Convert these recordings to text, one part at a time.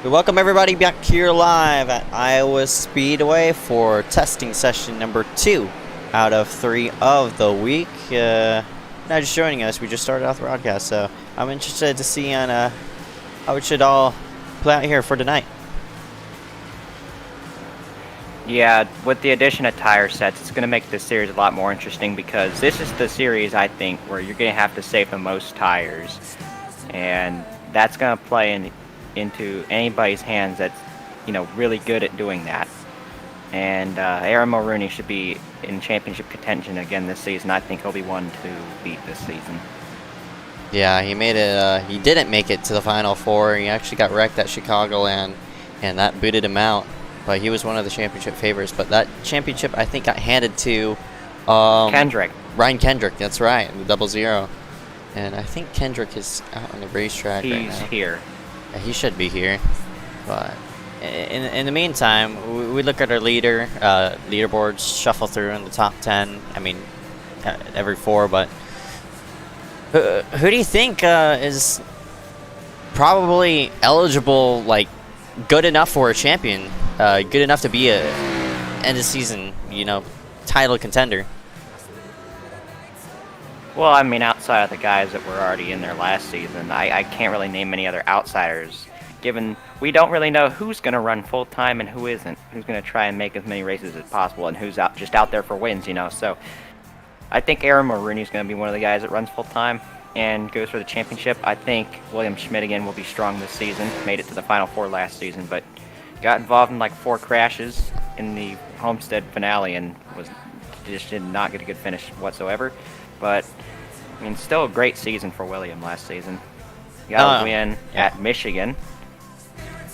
Welcome everybody back here live at Iowa Speedway for testing session number 2 out of 3 of the week. Now just joining us, we just started off the broadcast, so I'm interested to see on how it should all play out here for tonight. Yeah, with the addition of tire sets, it's going to make this series a lot more interesting because this is the series, I think, where you're going to have to save the most tires. And that's going to play into anybody's hands that's, really good at doing that. And Aaron Mulrooney should be in championship contention again this season. I think he'll be one to beat this season. Yeah, he made it. He didn't make it to the Final Four. He actually got wrecked at Chicagoland, and that booted him out. But he was one of the championship favorites. But that championship, I think, got handed to Kendrick. Ryan Kendrick. That's right, the 00. And I think Kendrick is out on the racetrack right now. He's here. Yeah, he should be here. But in the meantime, we look at our leaderboards, shuffle through in the top 10. I mean, every 4. But who do you think is probably eligible, like, good enough for a champion? Good enough to be a end of season, title contender? Well, I mean, outside of the guys that were already in there last season, I can't really name any other outsiders, given we don't really know who's going to run full-time and who isn't, who's going to try and make as many races as possible, and who's just out there for wins, So I think Aaron Mulrooney is going to be one of the guys that runs full-time and goes for the championship. I think William Schmidt again will be strong this season, made it to the Final Four last season, but got involved in like 4 crashes in the Homestead finale and just did not get a good finish whatsoever. But I mean, still a great season for William last season. He got a win at Michigan,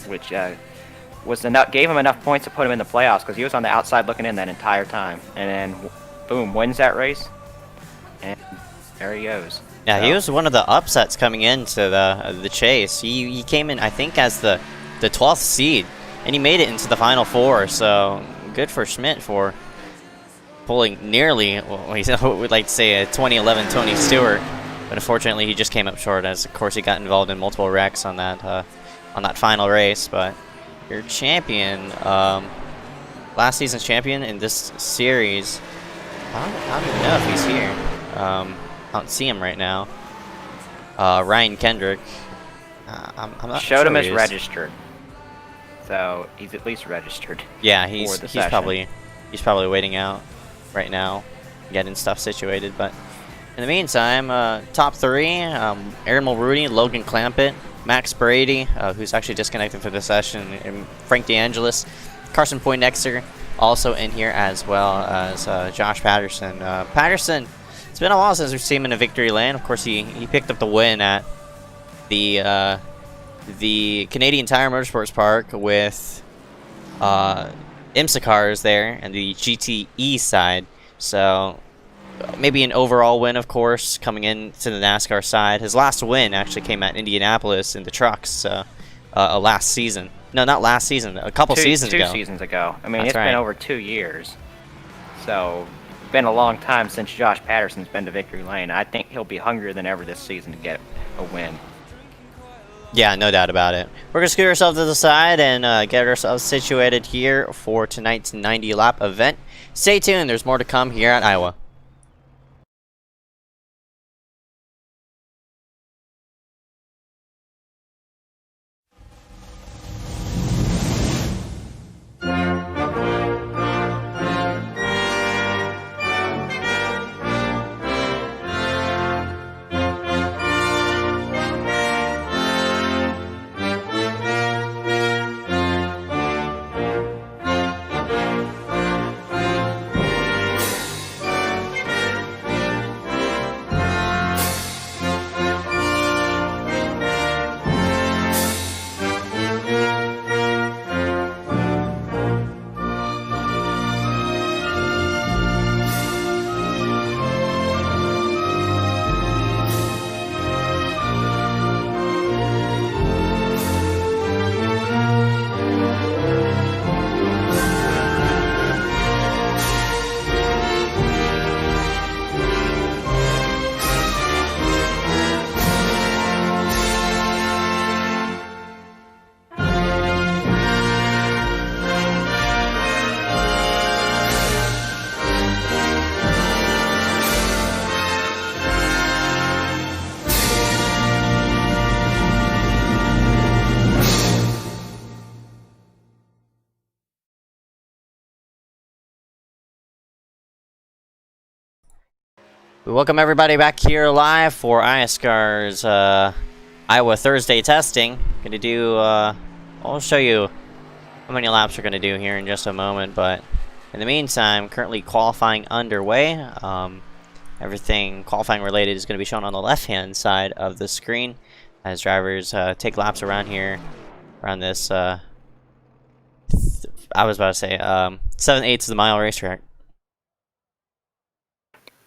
which gave him enough points to put him in the playoffs because he was on the outside looking in that entire time. And then, boom, wins that race, and there he goes. Yeah, so he was one of the upsets coming into the chase. He came in, I think, as the 12th seed, and he made it into the Final Four. So good for Schmidt for pulling nearly, we'd like to say, a 2011 Tony Stewart, but unfortunately he just came up short, as of course he got involved in multiple wrecks on that final race. But your champion, last season's champion in this series, I don't even know if he's here. I don't see him right now. Ryan Kendrick. I'm not Showed sure him as registered, so he's at least registered. Yeah, he's probably waiting out right now, getting stuff situated. But in the meantime, top 3: Aaron Mulrooney, Logan Clampitt, Max Brady, who's actually disconnected for this session, and Frank DeAngelis, Carson Poindexter, also in here, as well as Josh Patterson. Patterson, it's been a while since we've seen him in a victory lane. Of course, he picked up the win at the Canadian Tire Motorsports Park with IMSA cars there and the GTE side. So maybe an overall win, of course, coming into the NASCAR side. His last win actually came at Indianapolis in the trucks last season. No, not last season. A couple seasons ago. 2 seasons ago. I mean, That's it's right. been over 2 years. So it's been a long time since Josh Patterson's been to victory lane. I think he'll be hungrier than ever this season to get a win. Yeah, no doubt about it. We're going to scoot ourselves to the side and get ourselves situated here for tonight's 90-lap event. Stay tuned. There's more to come here at Iowa. We welcome everybody back here live for iSCAR's Iowa Thursday testing. Gonna do, I'll show you how many laps we're gonna do here in just a moment, but in the meantime, currently qualifying underway. Everything qualifying related is gonna be shown on the left-hand side of the screen as drivers take laps around here, around this, I was about to say, 7/8 of the mile racetrack.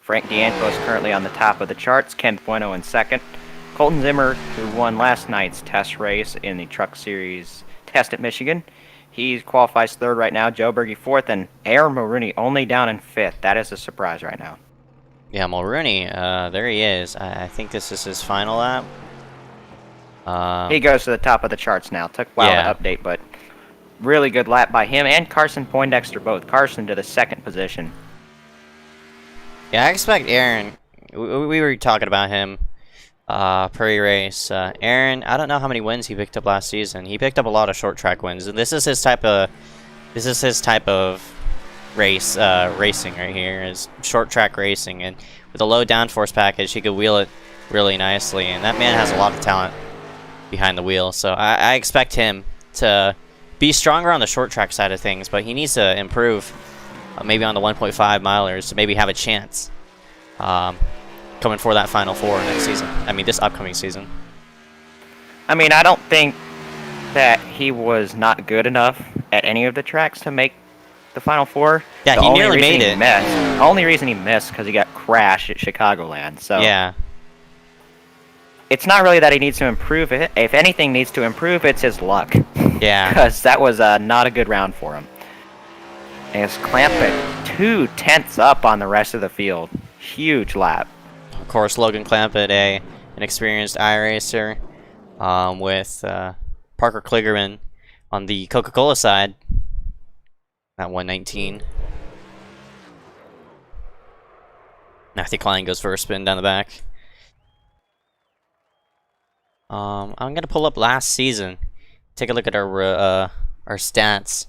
Frank D'Angelo is currently on the top of the charts. Ken Bueno in second. Colton Zimmer, who won last night's test race in the Truck Series test at Michigan, he qualifies third right now. Joe Berge fourth, and Aaron Mulrooney only down in fifth. That is a surprise right now. Yeah, Mulrooney, there he is. I think this is his final lap. He goes to the top of the charts now. Took a while to update, but really good lap by him and Carson Poindexter both. Carson to the second position. Yeah, I expect Aaron. We were talking about him pre-race. Aaron, I don't know how many wins he picked up last season. He picked up a lot of short track wins, and this is his type of racing right here. Is short track racing, and with a low downforce package, he could wheel it really nicely. And that man has a lot of talent behind the wheel. So I expect him to be stronger on the short track side of things, but he needs to improve. Maybe on the 1.5 milers to maybe have a chance coming for that Final Four next season. I mean, this upcoming season. I mean, I don't think that he was not good enough at any of the tracks to make the Final Four. Yeah, he nearly made it. The only reason he missed because he got crashed at Chicagoland. So yeah, it's not really that he needs to improve it. If anything needs to improve, it's his luck. Yeah, because that was not a good round for him. As Clampitt 2/10 up on the rest of the field. Huge lap. Of course, Logan Clampitt, an experienced iRacer, with Parker Kligerman on the Coca-Cola side at 119. Matthew Klein goes for a spin down the back. I'm gonna pull up last season. Take a look at our stats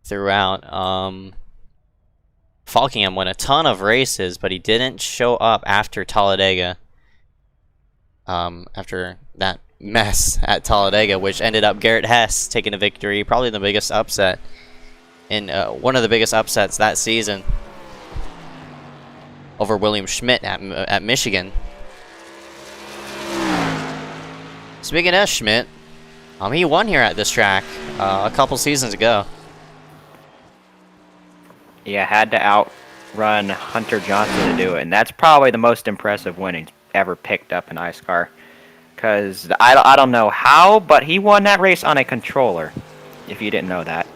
throughout. Falkingham won a ton of races, but he didn't show up after Talladega. After that mess at Talladega, which ended up Garrett Hess taking a victory, probably the biggest upset in one of the biggest upsets that season over William Schmidt at Michigan. Speaking of Schmidt, he won here at this track a couple seasons ago. Yeah, had to outrun Hunter Johnson to do it, and that's probably the most impressive win he's ever picked up in iSCAR. Because I don't know how, but he won that race on a controller, if you didn't know that.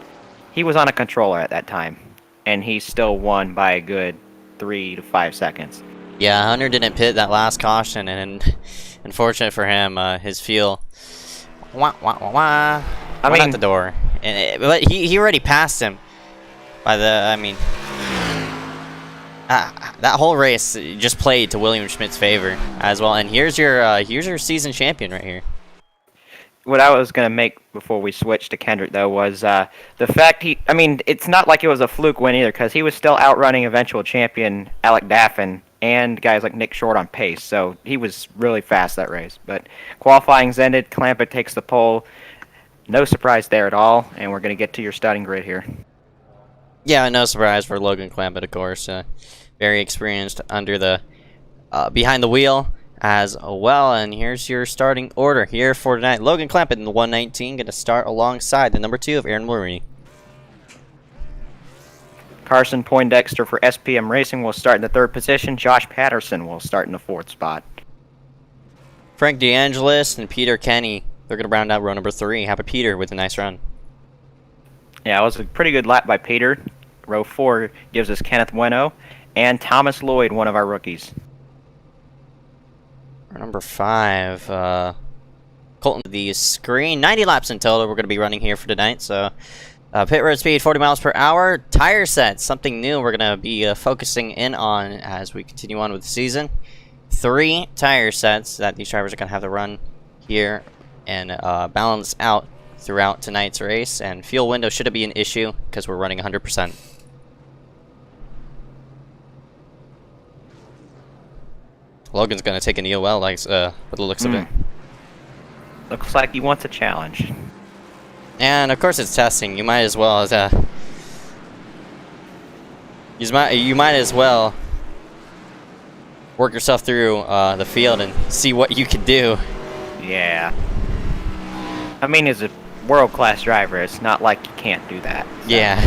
He was on a controller at that time, and he still won by a good 3 to 5 seconds. Yeah, Hunter didn't pit that last caution, and unfortunate for him, his fuel went out the door. But he already passed him. I mean, that whole race just played to William Schmidt's favor as well. And here's your season champion right here. What I was going to make before we switched to Kendrick, though, was the fact I mean, it's not like it was a fluke win either, because he was still outrunning eventual champion Alec Daffin and guys like Nick Short on pace. So he was really fast that race. But qualifying's ended. Clampitt takes the pole. No surprise there at all. And we're going to get to your starting grid here. Yeah, no surprise for Logan Clampitt, of course. Very experienced under the behind the wheel as well. And here's your starting order here for tonight. Logan Clampitt in the 119, going to start alongside the number 2 of Aaron Mulrooney. Carson Poindexter for SPM Racing will start in the 3rd position. Josh Patterson will start in the 4th spot. Frank DeAngelis and Peter Kenny, they're going to round out row number 3. How about Peter with a nice run? Yeah, it was a pretty good lap by Peter. Row 4 gives us Kenneth Bueno and Thomas Lloyd, one of our rookies. Number 5, Colton, the screen. 90 laps in total we're going to be running here for tonight. So pit road speed, 40 miles per hour. Tire sets, something new we're going to be focusing in on as we continue on with the season. 3 tire sets that these drivers are going to have to run here and balance out throughout tonight's race, and fuel window shouldn't be an issue because we're running 100%. Logan's going to take an EOL, like, with the looks of it. Looks like he wants a challenge. And of course it's testing. You might as well you might as well work yourself through the field and see what you can do. Yeah. I mean, as a world-class driver, it's not like you can't do that. So. Yeah.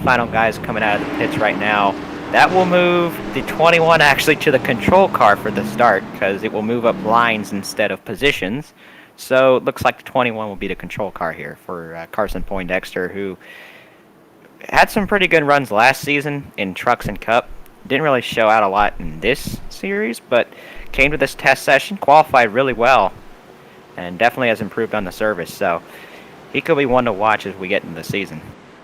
Final guys coming out of the pits right now. That will move the 21 actually to the control car for the start, because it will move up lines instead of positions. So it looks like the 21 will be the control car here for Carson Poindexter, who had some pretty good runs last season in Trucks and Cup. Didn't really show out a lot in this series, but came to this test session, qualified really well, and definitely has improved on the service. So he could be one to watch as we get into the season.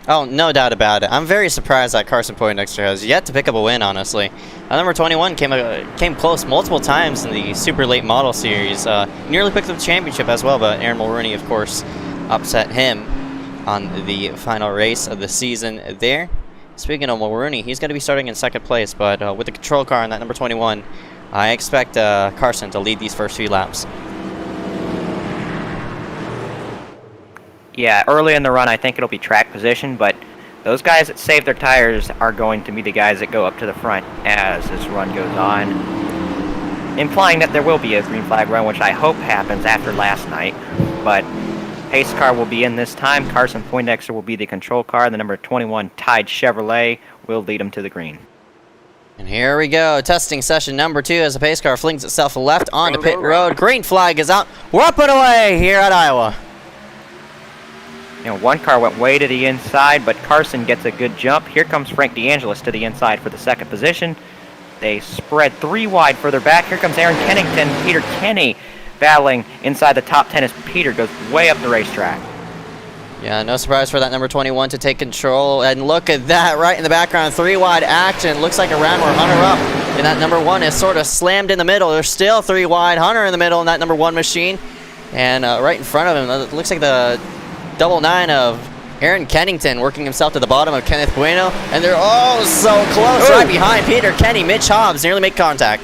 Oh, no doubt about it. I'm very surprised that Carson Poindexter has yet to pick up a win, honestly. Number 21 came close multiple times in the super late model series. Nearly picked up the championship as well, but Aaron Mulrooney, of course, upset him on the final race of the season there. Speaking of Mulrooney, he's going to be starting in second place, but with the control car on that number 21, I expect Carson to lead these first few laps. Yeah, early in the run, I think it'll be track position, but those guys that save their tires are going to be the guys that go up to the front as this run goes on, implying that there will be a green flag run, which I hope happens after last night. But pace car will be in this time. Carson Poindexter will be the control car. The number 21 Tide Chevrolet will lead him to the green. And here we go, testing session number 2 as the pace car flings itself left onto pit road. Green flag is out. We're up and away here at Iowa. You know, one car went way to the inside, but Carson gets a good jump. Here comes Frank DeAngelis to the inside for the second position. They spread 3 wide further back. Here comes Aaron Kennington, Peter Kenny battling inside the top 10 as Peter goes way up the racetrack. Yeah, no surprise for that number 21 to take control. And look at that right in the background, 3 wide action. Looks like a round where Hunter up. And that number 1 is sort of slammed in the middle. There's still 3 wide. Hunter in the middle in that number 1 machine. And right in front of him, it looks like the 99 of Aaron Kennington working himself to the bottom of Kenneth Bueno. And they're all so close right behind Peter Kenny. Mitch Hobbs nearly make contact.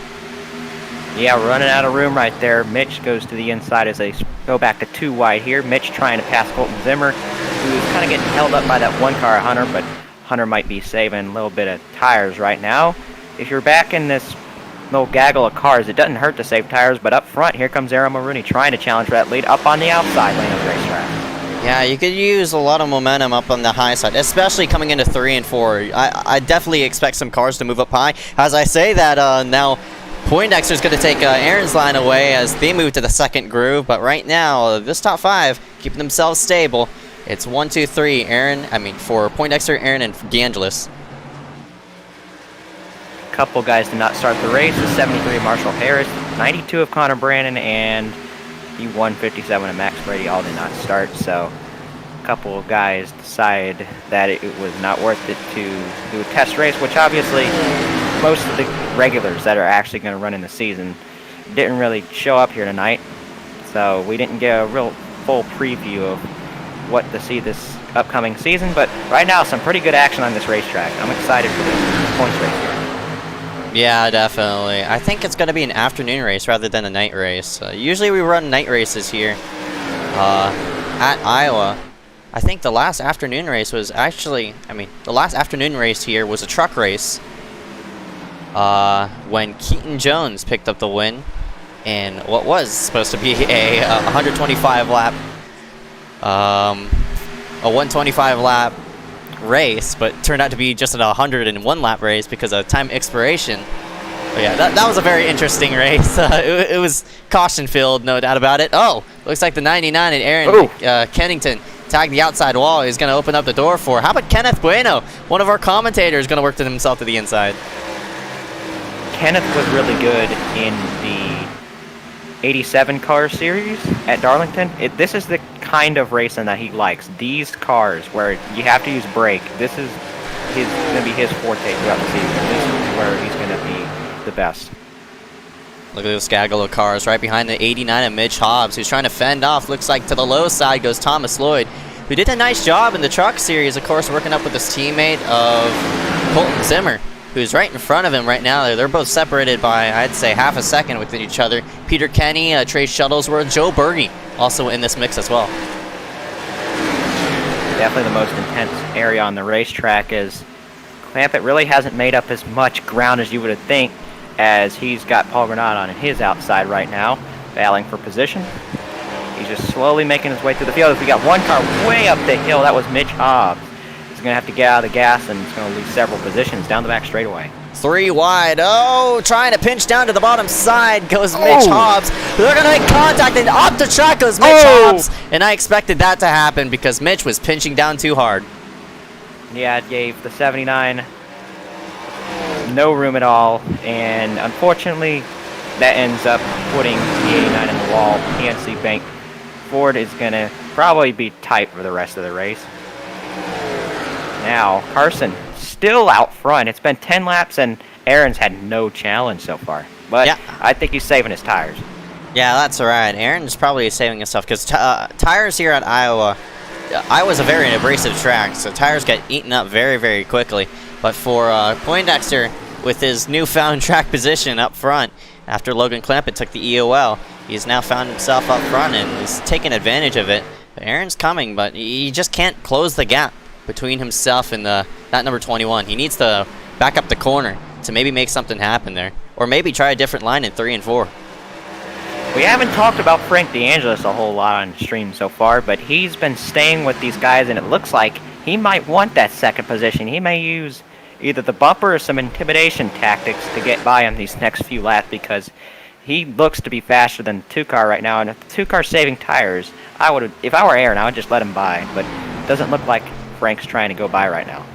Yeah, running out of room right there. Mitch goes to the inside as they go back to 2 wide here. Mitch trying to pass Colton Zimmer, who's kind of getting held up by that 1 car, Hunter, but Hunter might be saving a little bit of tires right now. If you're back in this little gaggle of cars, it doesn't hurt to save tires, but up front, here comes Aaron Mulrooney trying to challenge for that lead up on the outside lane of the racetrack. Yeah, you could use a lot of momentum up on the high side, especially coming into 3 and 4. I definitely expect some cars to move up high. As I say that, now Poindexter's going to take Aaron's line away as they move to the second groove. But right now, this top 5 keeping themselves stable. It's 1, 2, 3. For Poindexter, Aaron, and DeAngelis. A couple guys did not start the race. The 73 of Marshall Harris, 92 of Connor Brannon, and the 157 of Max Brady all did not start. So a couple of guys decided that it was not worth it to do a test race, which obviously most of the regulars that are actually going to run in the season didn't really show up here tonight. So we didn't get a real full preview of what to see this upcoming season. But right now, some pretty good action on this racetrack. I'm excited for this points race here. Yeah, definitely. I think it's going to be an afternoon race rather than a night race. Usually we run night races here at Iowa. I think the last afternoon race was actually, the last afternoon race here was a truck race when Keaton Jones picked up the win in what was supposed to be a 125 lap, a 125 lap race, but turned out to be just a 101 lap race because of time expiration. But yeah, that was a very interesting race. It was caution filled, no doubt about it. Oh, looks like the 99 and Aaron Kennington tagged the outside wall. He's going to open up the door for. How about Kenneth Bueno? One of our commentators going to work to himself to the inside. Kenneth was really good in the 87 car series at Darlington. This is the kind of racing that he likes. These cars where you have to use brake. This is going to be his forte throughout the season. This is where he's going to be the best. Look at this gaggle of cars right behind the 89 of Mitch Hobbs, who's trying to fend off. Looks like to the low side goes Thomas Lloyd, who did a nice job in the truck series, of course, working up with his teammate of Colton Zimmer. who's right in front of him right now. They're both separated by, I'd say, half a second within each other. Peter Kenny, Trey Shuttlesworth, Joe Berge also in this mix as well. Definitely the most intense area on the racetrack, is Clampitt really hasn't made up as much ground as you would think, as he's got Paul Granat on his outside right now, battling for position. He's just slowly making his way through the field. We got one car way up the hill. That was Mitch Hobbs. He's going to have to get out of the gas, and he's going to lose several positions down the back straightaway. 3 wide. Oh, trying to pinch down to the bottom side goes Mitch Hobbs. They're going to make contact, and off the track goes Mitch Hobbs. And I expected that to happen because Mitch was pinching down too hard. Yeah, it gave the 79 no room at all, and unfortunately that ends up putting the 89 in the wall. PNC Bank Ford is going to probably be tight for the rest of the race. Now Carson still out front. It's been 10 laps and Aaron's had no challenge so far, but yeah, I think he's saving his tires. Yeah, that's right. Aaron's probably saving himself because tires here at Iowa, Iowa's a very abrasive track, so tires get eaten up very, very quickly. But for Poindexter, with his newfound track position up front, after Logan Clampitt took the EOL, he's now found himself up front and he's taking advantage of it. But Aaron's coming, but he just can't close the gap between himself and that number 21. He needs to back up the corner to maybe make something happen there, or maybe try a different line in 3 and 4. We haven't talked about Frank DeAngelis a whole lot on stream so far, but he's been staying with these guys, and it looks like he might want that second position. He may use either the bumper or some intimidation tactics to get by on these next few laps, because he looks to be faster than the 2-car right now, and if the 2-car's saving tires, if I were Aaron, I would just let him by, but it doesn't look like Frank's trying to go by right now.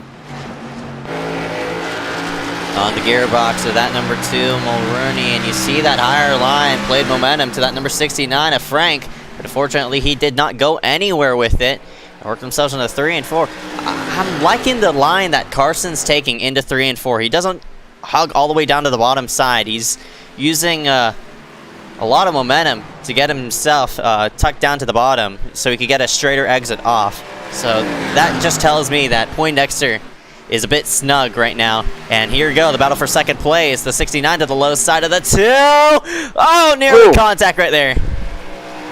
On the gearbox of that number 2, Mulrooney, and you see that higher line played momentum to that number 69 of Frank, but unfortunately he did not go anywhere with it. Worked themselves into 3 and 4. I'm liking the line that Carson's taking into 3 and 4. He doesn't hug all the way down to the bottom side. He's using a lot of momentum to get himself tucked down to the bottom so he could get a straighter exit off. So that just tells me that Poindexter is a bit snug right now. And here we go, the battle for second place. The 69 to the low side of the 2. Oh, nearly contact right there.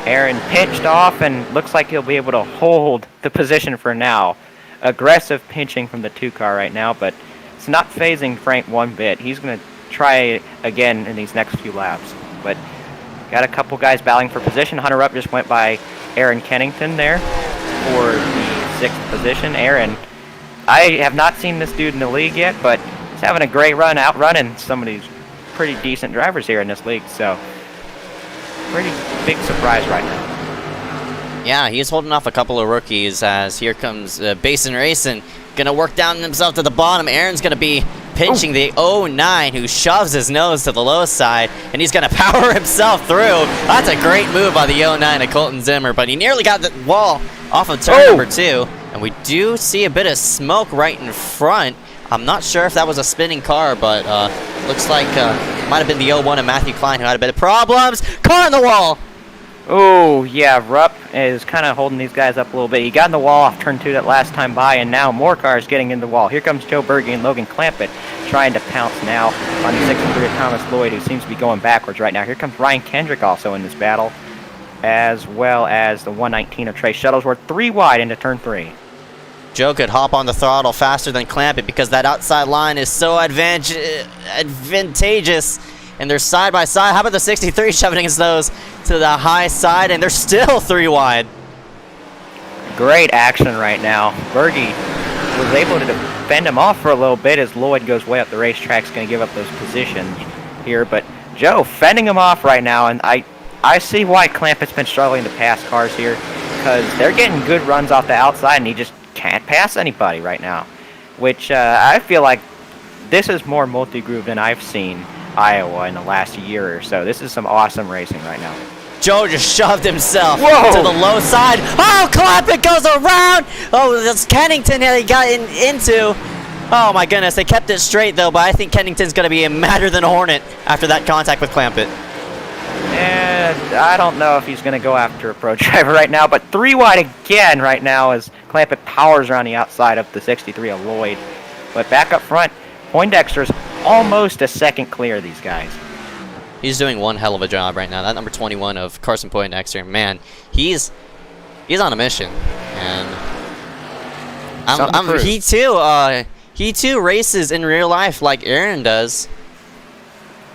Aaron pinched off and looks like he'll be able to hold the position for now. Aggressive pinching from the 2-car right now, but it's not phasing Frank one bit. He's going to try again in these next few laps. But got a couple guys battling for position. Hunter Rupp just went by Aaron Kennington there for the 6th position. Aaron, I have not seen this dude in the league yet, but he's having a great run, outrunning some of these pretty decent drivers here in this league. So pretty big surprise right now. Yeah, he's holding off a couple of rookies as here comes Basin Racing. Gonna work down himself to the bottom. Aaron's gonna be pinching the 09, who shoves his nose to the low side, and he's gonna power himself through. That's a great move by the 09 of Colton Zimmer, but he nearly got the wall off of turn number 2. And we do see a bit of smoke right in front. I'm not sure if that was a spinning car, but looks like it might have been the 01 of Matthew Klein who had a bit of problems. Car on the wall! Oh, yeah, Rupp is kind of holding these guys up a little bit. He got in the wall off turn 2 that last time by, and now more cars getting in the wall. Here comes Joe Berge and Logan Clampitt trying to pounce now on the 63 of Thomas Lloyd, who seems to be going backwards right now. Here comes Ryan Kendrick also in this battle, as well as the 119 of Trey Shuttlesworth. 3 wide into turn 3. Joe could hop on the throttle faster than Clampitt because that outside line is so advantageous. And they're side by side. How about the 63 shoving his nose to the high side, and they're still 3 wide. Great action right now. Berge was able to defend him off for a little bit as Lloyd goes way up the racetrack's going to give up those positions here. But Joe fending him off right now, and I see why Clampitt's been struggling to pass cars here, because they're getting good runs off the outside, and he just can't pass anybody right now, which I feel like this is more multi-groove than I've seen Iowa in the last year or so. This is some awesome racing right now. Joe just shoved himself to the low side. Oh, Clampitt goes around. Oh, that's Kennington that he got into. Oh, my goodness. They kept it straight, though, but I think Kennington's going to be madder than a hornet after that contact with Clampitt. And I don't know if he's going to go after a pro driver right now, but 3 wide again right now as Clampitt powers around the outside of the 63 of Lloyd. But back up front, Poindexter's almost a second clear of these guys. He's doing one hell of a job right now. That number 21 of Carson Poindexter, man, he's on a mission, and he too races in real life like Aaron does.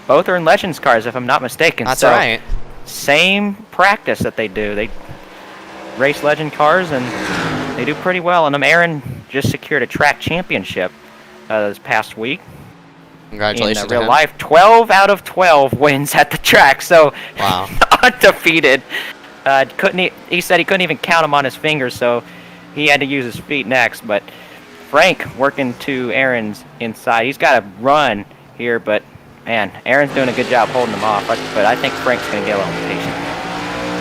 Both are in Legends cars, if I'm not mistaken. That's right. Same practice that they do. They race Legend cars, and they do pretty well. And Aaron just secured a track championship this past week. Congratulations in to real him. life. 12 out of 12 wins at the track, so Wow. undefeated. He said he couldn't even count them on his fingers, so he had to use his feet next. But Frank working to Aaron's inside. He's got to run here, but man, Aaron's doing a good job holding him off. But I think Frank's going to get a little impatient.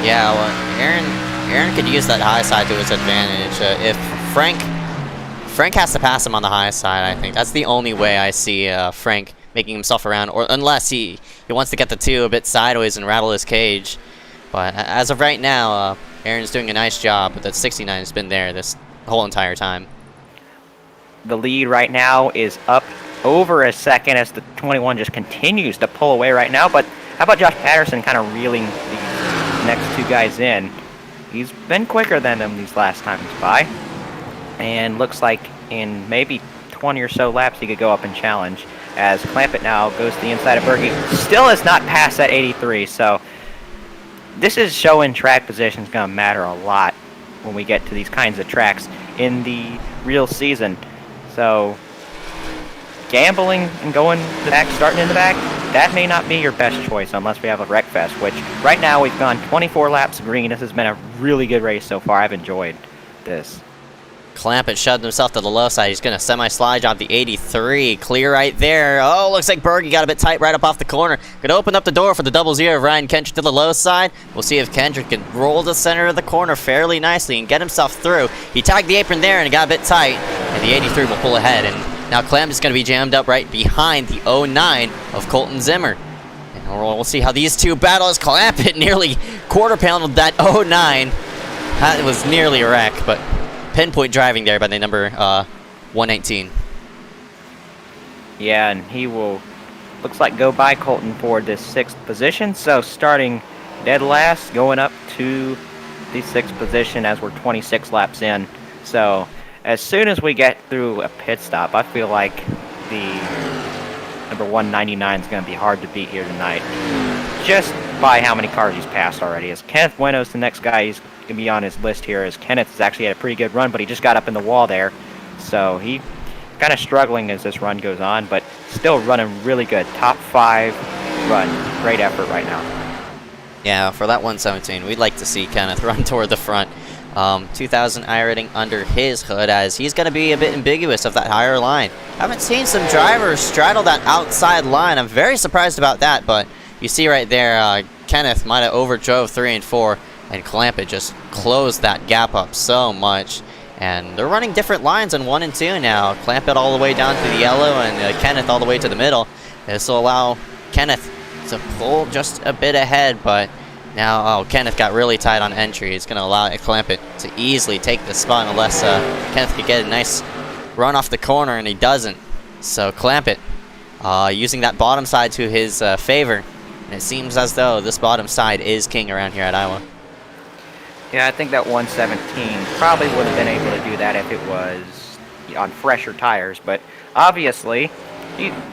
Yeah, well, Aaron could use that high side to his advantage. If Frank has to pass him on the high side, I think that's the only way I see Frank making himself around, or unless he wants to get the two a bit sideways and rattle his cage. But as of right now, Aaron's doing a nice job, but that 69 has been there this whole entire time. The lead right now is up over a second as the 21 just continues to pull away right now. But how about Josh Patterson kind of reeling the next two guys in? He's been quicker than them these last times by. And looks like in maybe 20 or so laps he could go up and challenge, as Clampitt now goes to the inside of Berkey. Still has not passed that 83, so this is showing track position is going to matter a lot when we get to these kinds of tracks in the real season. So gambling and going to the back, starting in the back, that may not be your best choice unless we have a wreck fest, which right now we've gone 24 laps green. This has been a really good race so far. I've enjoyed this. Clampitt shoved himself to the low side. He's going to semi-slide job the 83. Clear right there. Oh, looks like Berkey got a bit tight right up off the corner. Going to open up the door for the 00 of Ryan Kendrick to the low side. We'll see if Kendrick can roll the center of the corner fairly nicely and get himself through. He tagged the apron there and it got a bit tight. And the 83 will pull ahead. And now Clampitt's going to be jammed up right behind the 09 of Colton Zimmer. And we'll see how these two battle as Clampitt nearly quarter-pounded that 09. That was nearly a wreck, but pinpoint driving there by the number 119. Yeah, and he will, looks like, go by Colton for this 6th position. So starting dead last, going up to the 6th position as we're 26 laps in. So as soon as we get through a pit stop, I feel like the number 199 is going to be hard to beat here tonight, just by how many cars he's passed already. As Kenneth Bueno's the next guy he's going to be on his list here, as Kenneth has actually had a pretty good run, but he just got up in the wall there. So he kind of struggling as this run goes on, but still running really good. Top 5 run. Great effort right now. Yeah, for that 117, we'd like to see Kenneth run toward the front. 2,000 I rating under his hood, as he's going to be a bit ambiguous of that higher line. Haven't seen some drivers straddle that outside line. I'm very surprised about that, but you see right there, Kenneth might have overdrove 3 and 4, and Clampitt just closed that gap up so much. And they're running different lines on 1 and 2 now. Clampitt all the way down to the yellow, and Kenneth all the way to the middle. This will allow Kenneth to pull just a bit ahead, but now, Kenneth got really tight on entry. It's going to allow Clampitt to easily take the spot unless Kenneth could get a nice run off the corner, and he doesn't. So Clampitt using that bottom side to his favor, and it seems as though this bottom side is king around here at Iowa. Yeah, I think that 117 probably would have been able to do that if it was on fresher tires, but obviously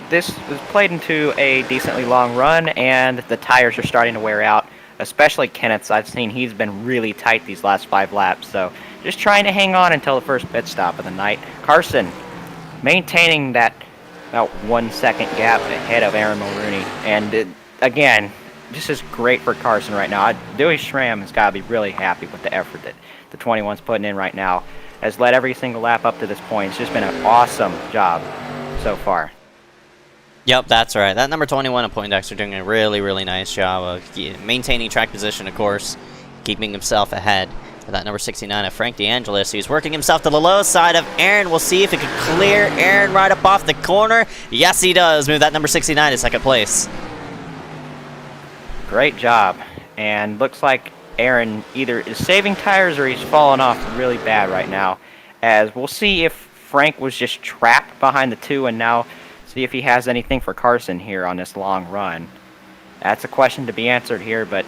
this was played into a decently long run, and the tires are starting to wear out. Especially Kenneth's, I've seen he's been really tight these last 5 laps. So just trying to hang on until the first pit stop of the night. Carson maintaining that about 1 second gap ahead of Aaron Mulrooney. And again, this is great for Carson right now. Dewey Schramm has got to be really happy with the effort that the 21's putting in right now. Has led every single lap up to this point. It's just been an awesome job so far. Yep, that's right. That number 21 of Poindexter doing a really, really nice job of maintaining track position, of course, keeping himself ahead. That number 69 of Frank DeAngelis, who's working himself to the low side of Aaron. We'll see if he can clear Aaron right up off the corner. Yes, he does. Move that number 69 to second place. Great job. And looks like Aaron either is saving tires or he's falling off really bad right now. As we'll see if Frank was just trapped behind the 2 and now See if he has anything for Carson here on this long run. That's a question to be answered here, but...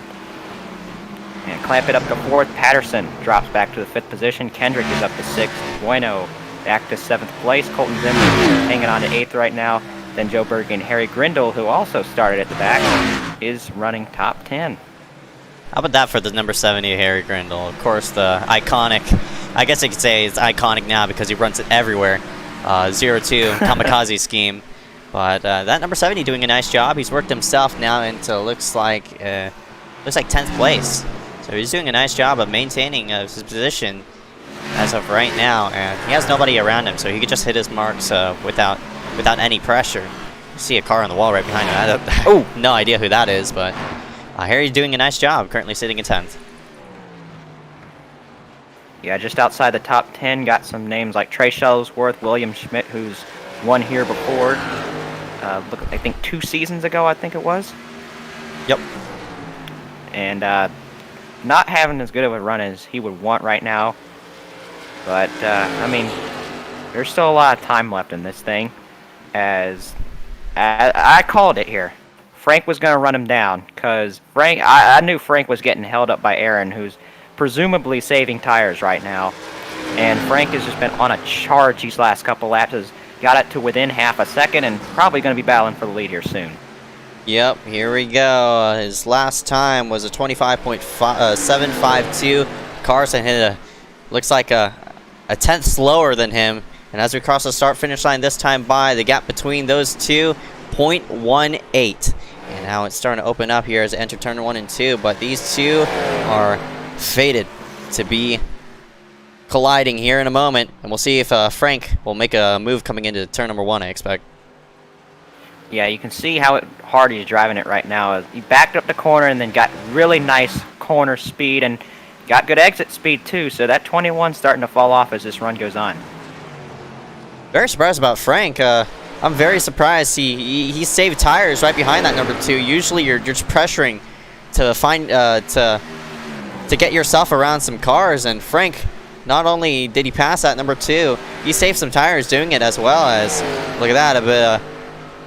And Clampitt up to 4th. Patterson drops back to the 5th position. Kendrick is up to 6th. Bueno back to 7th place. Colton Zimmer hanging on to 8th right now. Then Joe Berge and Harry Grindle, who also started at the back, is running top 10. How about that for the number 70, Harry Grindle? Of course, the iconic, I guess I could say it's iconic now because he runs it everywhere. 0-2 kamikaze scheme. But that number 70 doing a nice job. He's worked himself now into looks like 10th place. So he's doing a nice job of maintaining his position as of right now, and he has nobody around him, so he could just hit his marks without any pressure. You see a car on the wall right behind him. Oh, no idea who that is, but Harry's doing a nice job, currently sitting in 10th. Yeah, just outside the top 10, got some names like Trey Shuttlesworth, William Schmidt, who's won here before. I think 2 seasons ago, I think it was. Yep. And not having as good of a run as he would want right now. But, I mean, there's still a lot of time left in this thing. As I called it here. Frank was going to run him down. Because I knew Frank was getting held up by Aaron, who's presumably saving tires right now. And Frank has just been on a charge these last couple laps. Has got it to within half a second and probably going to be battling for the lead here soon. Yep, here we go. His last time was a 25.752. Carson hit looks like a 10th slower than him. And as we cross the start-finish line this time by, the gap between those two, 0.18. And now it's starting to open up here as they enter turn 1 and 2. But these two are fated to be colliding here in a moment. And we'll see if Frank will make a move coming into turn number 1, I expect. Yeah, you can see how hard he's driving it right now. He backed up the corner and then got really nice corner speed and got good exit speed too. So that 21's starting to fall off as this run goes on. Very surprised about Frank. I'm very surprised he saved tires right behind that number 2. Usually you're just pressuring to find to get yourself around some cars, and Frank, not only did he pass that number 2, he saved some tires doing it as well. As look at that, a bit of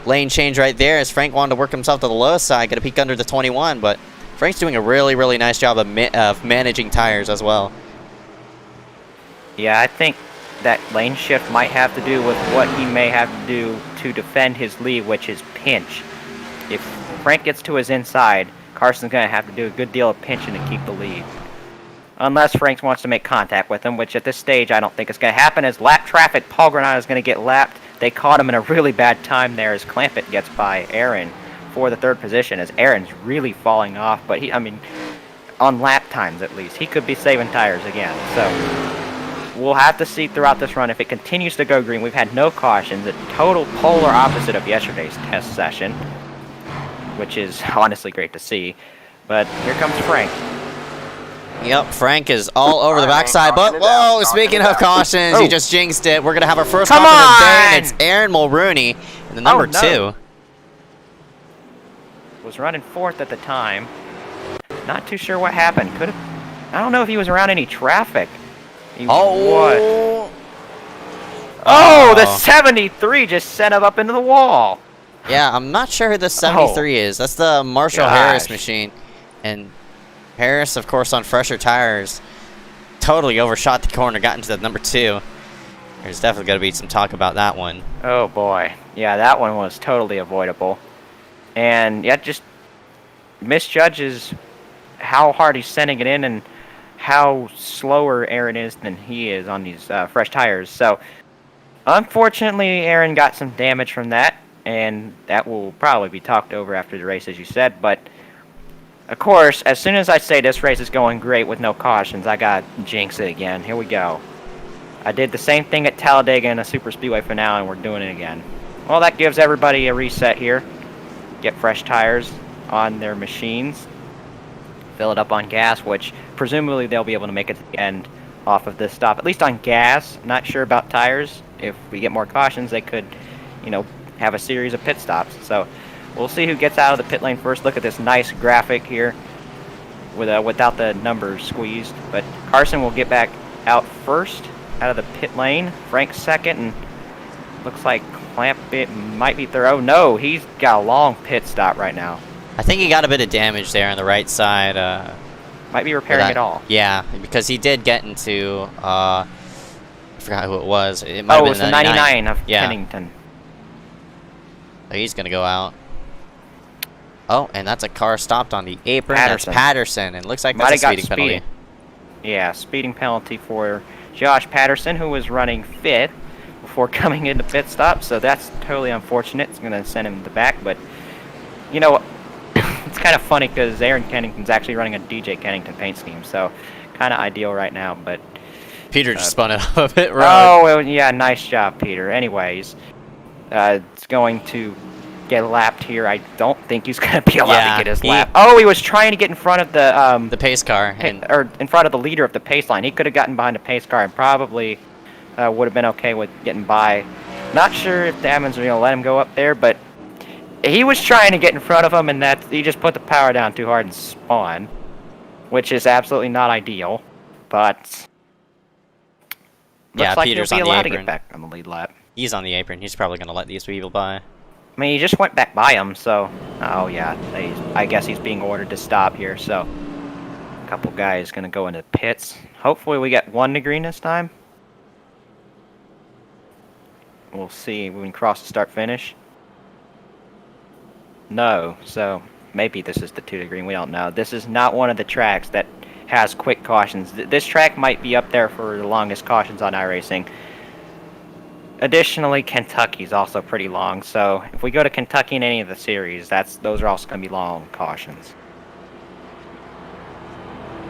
lane change right there as Frank wanted to work himself to the low side, get a peek under the 21, but Frank's doing a really, really nice job of managing tires as well. Yeah, I think that lane shift might have to do with what he may have to do to defend his lead, which is pinch. If Frank gets to his inside, Carson's going to have to do a good deal of pinching to keep the lead. Unless Frank wants to make contact with him, which at this stage I don't think is going to happen. As lap traffic, Paul Granado is going to get lapped. They caught him in a really bad time there as Clampitt gets by Aaron for the 3rd position, as Aaron's really falling off. But I mean, on lap times at least, he could be saving tires again. So we'll have to see throughout this run if it continues to go green. We've had no cautions, a total polar opposite of yesterday's test session, which is honestly great to see. But here comes Frank. Yep, Frank is all over the backside, but whoa, speaking of cautions, he just jinxed it. We're going to have our first caution of the day, and it's Aaron Mulrooney in the number 2. Was running 4th at the time. Not too sure what happened. I don't know if he was around any traffic. Oh, the 73 just sent him up into the wall. Yeah, I'm not sure who the 73 is. That's the Marshall Harris machine. And Harris, of course, on fresher tires, totally overshot the corner, got into the number 2. There's definitely going to be some talk about that one. Oh, boy. Yeah, that one was totally avoidable. And, yeah, just misjudges how hard he's sending it in and how slower Aaron is than he is on these fresh tires. So, unfortunately, Aaron got some damage from that, and that will probably be talked over after the race, as you said. But, of course, as soon as I say this race is going great with no cautions, I got to jinx it again. Here we go. I did the same thing at Talladega in a super speedway finale, and we're doing it again. Well, that gives everybody a reset here. Get fresh tires on their machines. Fill it up on gas, which presumably they'll be able to make it to the end off of this stop. At least on gas. Not sure about tires. If we get more cautions, they could, have a series of pit stops. So we'll see who gets out of the pit lane first. Look at this nice graphic here without the numbers squeezed. But Carson will get back out first out of the pit lane. Frank second, and looks like Clampitt might be through. Oh, no, he's got a long pit stop right now. I think he got a bit of damage there on the right side. Might be repairing it all. Yeah, because he did get into, I forgot who it was. It might have Oh, been it's the 99 of yeah. Kennington. So he's going to go out. Oh, and that's a car stopped on the apron. Patterson. That's Patterson, and looks like that's a speeding penalty. Yeah, speeding penalty for Josh Patterson, who was running fifth before coming into pit stop, so that's totally unfortunate. It's going to send him in the back, but, you know, it's kind of funny because Aaron Kennington's actually running a DJ Kennington paint scheme, so kind of ideal right now, but... Peter just spun it off a pit road. Oh, well, yeah, nice job, Peter. Anyways, it's going to get lapped here. I don't think he's going to be allowed to get his lap. Oh, he was trying to get in front of the pace car. Or in front of the leader of the pace line. He could have gotten behind the pace car and probably would have been okay with getting by. Not sure if the admins are going to let him go up there, but he was trying to get in front of him, and he just put the power down too hard and spun, which is absolutely not ideal. But looks like Peter's he'll be on the allowed to apron. get back on the lead lap. He's on the apron. He's probably going to let these people by. I mean, he just went back by him, so... Oh, yeah. I guess he's being ordered to stop here, so... A couple guys going to go into pits. Hopefully we get 1 to green this time. We'll see when we cross the start-finish. No, so maybe this is the 2 to green. We don't know. This is not one of the tracks that has quick cautions. This track might be up there for the longest cautions on iRacing. Additionally, Kentucky's also pretty long, so if we go to Kentucky in any of the series, those are also going to be long cautions.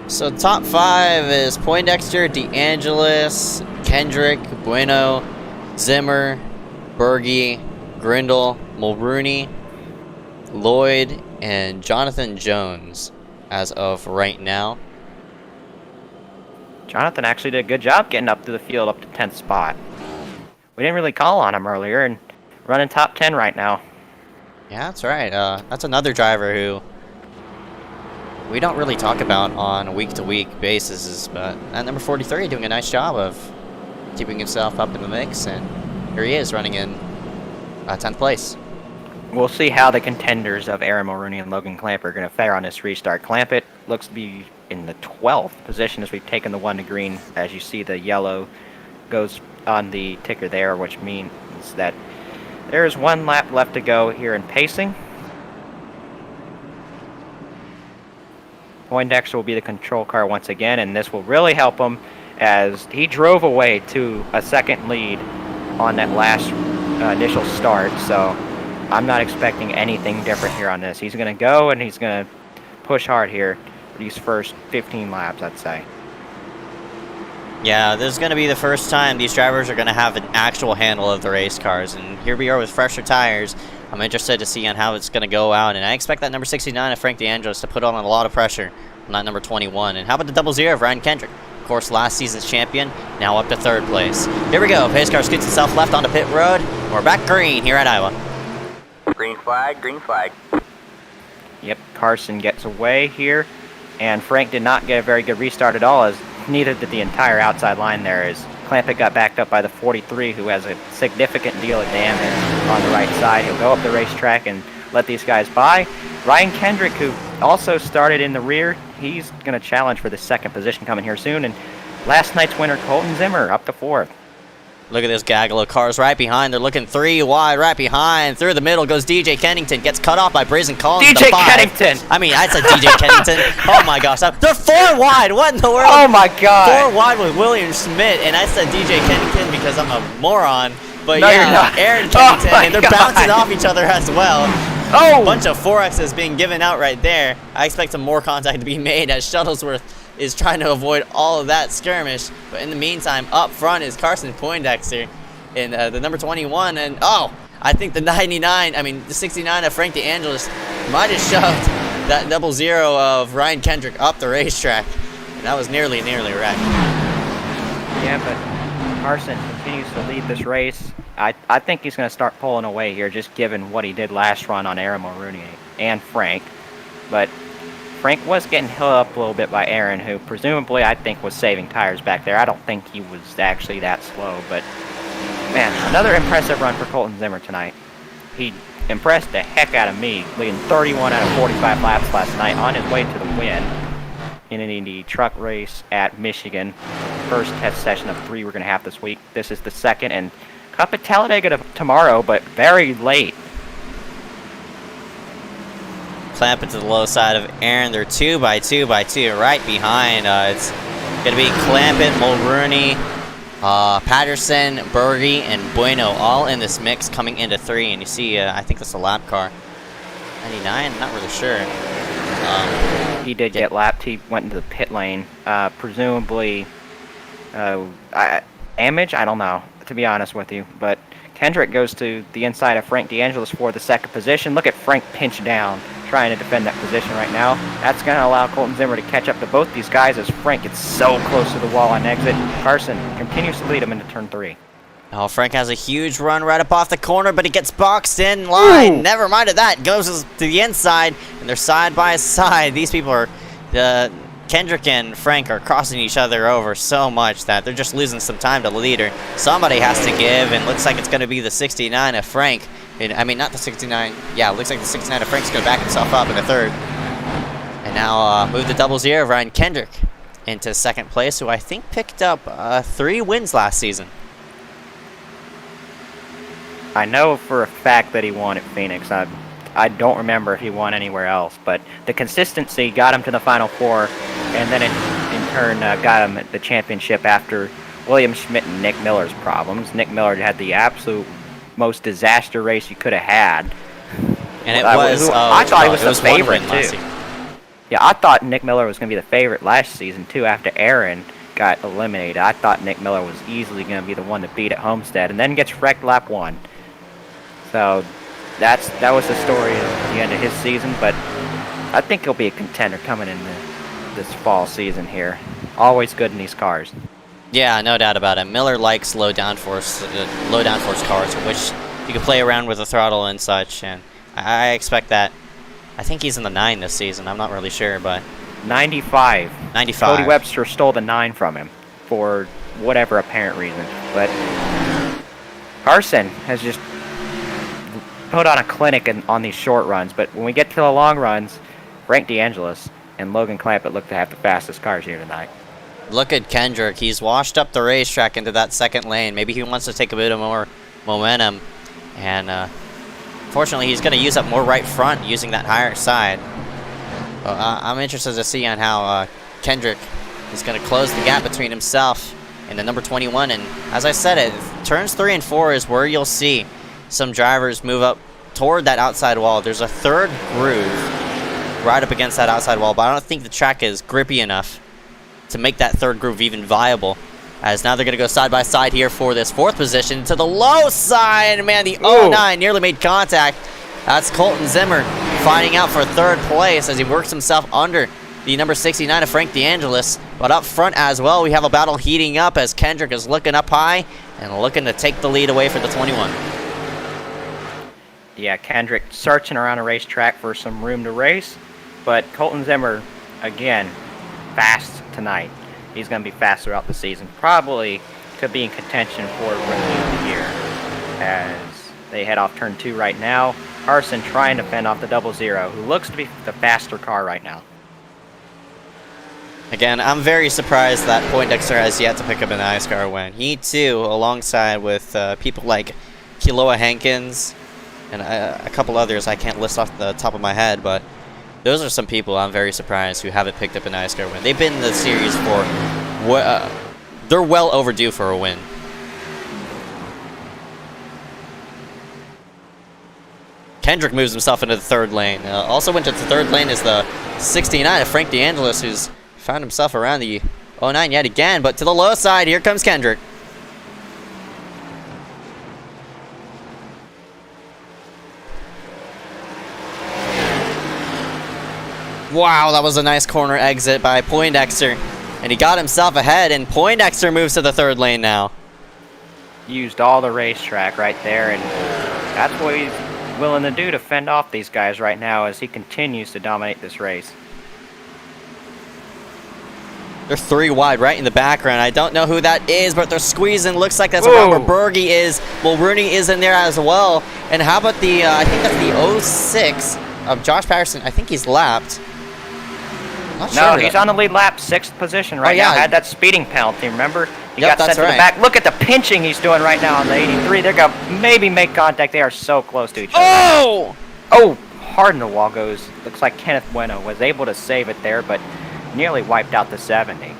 So top 5 is Poindexter, DeAngelis, Kendrick, Bueno, Zimmer, Berge, Grindle, Mulrooney, Lloyd, and Jonathan Jones as of right now. Jonathan actually did a good job getting up to the field up to 10th spot. We didn't really call on him earlier, and running top 10 right now. Yeah, that's right. That's another driver who we don't really talk about on a week-to-week basis, but at number 43 doing a nice job of keeping himself up in the mix, and here he is running in 10th place. We'll see how the contenders of Aaron Mulrooney and Logan Clampitt are going to fare on this restart. Clampitt looks to be in the 12th position as we've taken the 1 to green. As you see, the yellow goes on the ticker there, which means that there is 1 lap left to go here in pacing. Poindexter will be the control car once again, and this will really help him as he drove away to a second lead on that last initial start, so I'm not expecting anything different here on this. He's going to go and he's going to push hard here for these first 15 laps, I'd say. Yeah, this is going to be the first time these drivers are going to have an actual handle of the race cars, and here we are with fresher tires. I'm interested to see on how it's going to go out, and I expect that number 69 of Frank DeAngelis to put on a lot of pressure on that number 21. And how about the 00 of Ryan Kendrick? Of course, last season's champion, now up to 3rd place. Here we go. Pace car scoots itself left onto pit road. We're back green here at Iowa. Green flag, green flag. Yep, Carson gets away here, and Frank did not get a very good restart at all, as neither did the entire outside line there, as Clampitt got backed up by the 43, who has a significant deal of damage on the right side. He'll go up the racetrack and let these guys by. Ryan Kendrick, who also started in the rear, he's going to challenge for the 2nd position coming here soon, and last night's winner, Colton Zimmer, up to 4th. Look at this gaggle of cars right behind. They're looking 3 wide right behind. Through the middle goes DJ Kennington. Gets cut off by Brazen Collins. DJ Kennington! I mean, I said DJ Kennington. Oh my gosh. They're 4 wide. What in the world? Oh my god! 4 wide with William Schmidt. And I said DJ Kennington because I'm a moron. But no, yeah, you're not. Aaron Kennington. Oh and they're God. bouncing off each other as well. Oh! A bunch of 4Xs being given out right there. I expect some more contact to be made as Shuttlesworth is trying to avoid all of that skirmish. But in the meantime, up front is Carson Poindexter. And the number 21, and I think the 99, I mean the 69 of Frank DeAngelis might have shoved that 00 of Ryan Kendrick up the racetrack. And that was nearly a wreck. Yeah, but Carson continues to lead this race. I think he's going to start pulling away here, just given what he did last run on Aaron Mulrooney and Frank. But Frank was getting held up a little bit by Aaron, who presumably I think was saving tires back there. I don't think he was actually that slow, but Man, another impressive run for Colton Zimmer tonight. He impressed the heck out of me, leading 31 out of 45 laps last night on his way to the win in an Indy truck race at Michigan. First test session of 3 we're going to have this week. This is the second, and Cup at Talladega tomorrow, but very late. Clampitt to the low side of Aaron. They're 2 by 2 by 2 right behind. It's going to be Clampitt, Mulrooney, Patterson, Berge, and Bueno all in this mix coming into 3. And you see, I think that's a lap car. 99? Not really sure. He did get lapped. He went into the pit lane. Presumably, damage? I don't know, to be honest with you. But Kendrick goes to the inside of Frank DeAngelis for the second position. Look at Frank pinch down, trying to defend that position right now. That's going to allow Colton Zimmer to catch up to both these guys as Frank gets so close to the wall on exit. Carson continues to lead him into turn 3. Oh, Frank has a huge run right up off the corner, but he gets boxed in line. Ooh. Never mind that. Goes to the inside, and they're side by side. These people are, Kendrick and Frank are crossing each other over so much that they're just losing some time to the leader. Somebody has to give, and looks like it's going to be the 69 of Frank. I mean, not the 69. Yeah, it looks like the 69 of Frank's going to back himself up in the 3rd. And now move the 00 of Ryan Kendrick into 2nd place, who I think picked up 3 wins last season. I know for a fact that he won at Phoenix. I don't remember if he won anywhere else, but the consistency got him to the Final 4, and then in turn got him the championship after William Schmidt and Nick Miller's problems. Nick Miller had the absolute most disaster race you could have had. And it was... I thought he was the favorite, too. Season. Yeah, I thought Nick Miller was going to be the favorite last season, too, after Aaron got eliminated. I thought Nick Miller was easily going to be the one to beat at Homestead, and then gets wrecked lap 1. So that was the story at the end of his season, but I think he'll be a contender coming in this fall season here. Always good in these cars. Yeah, no doubt about it. Miller likes low downforce cars, which you can play around with the throttle and such, and I expect that. I think he's in the 9 this season. I'm not really sure, but 95. 95. Cody Webster stole the 9 from him for whatever apparent reason, but Carson has just put on a clinic on these short runs, but when we get to the long runs, Frank DeAngelis and Logan Clampitt look to have the fastest cars here tonight. Look at Kendrick. He's washed up the racetrack into that 2nd lane. Maybe he wants to take a bit of more momentum, and fortunately he's going to use up more right front using that higher side. I'm interested to see on how Kendrick is going to close the gap between himself and the number 21, and as I said, turns 3 and 4 is where you'll see some drivers move up toward that outside wall. There's a 3rd groove right up against that outside wall, but I don't think the track is grippy enough to make that 3rd groove even viable. As now they're going to go side by side here for this 4th position to the low side. Man, the 09 nearly made contact. That's Colton Zimmer fighting out for 3rd place as he works himself under the number 69 of Frank DeAngelis. But up front as well, we have a battle heating up as Kendrick is looking up high and looking to take the lead away for the 21. Yeah, Kendrick searching around a racetrack for some room to race, but Colton Zimmer, again, fast tonight. He's going to be fast throughout the season. Probably could be in contention for Rookie of the Year as they head off turn 2 right now. Carson trying to fend off the 00, who looks to be the faster car right now. Again, I'm very surprised that Poindexter has yet to pick up an iSCAR win. He, too, alongside with people like Kiloa Hankins, and a couple others I can't list off the top of my head, but those are some people I'm very surprised who haven't picked up an iSCAR win. They've been in the series for... they're well overdue for a win. Kendrick moves himself into the 3rd lane. Also went to the 3rd lane is the 69 of Frank DeAngelis, who's found himself around the 09 yet again, but to the low side, here comes Kendrick. Wow, that was a nice corner exit by Poindexter. And he got himself ahead, and Poindexter moves to the 3rd lane now. Used all the racetrack right there, and that's what he's willing to do to fend off these guys right now as he continues to dominate this race. They're 3 wide right in the background. I don't know who that is, but they're squeezing. Looks like that's around where Bergie is. Mulrooney is in there as well. And how about the, I think that's the 06 of Josh Patterson. I think he's lapped. No, he's on the lead lap, 6th position right now. Had that speeding penalty, remember? He got sent to the back. Look at the pinching he's doing right now on the 83. They're going to maybe make contact. They are so close to each other. Oh! Oh, hard in the wall goes. Looks like Kenneth Bueno was able to save it there, but nearly wiped out the 70.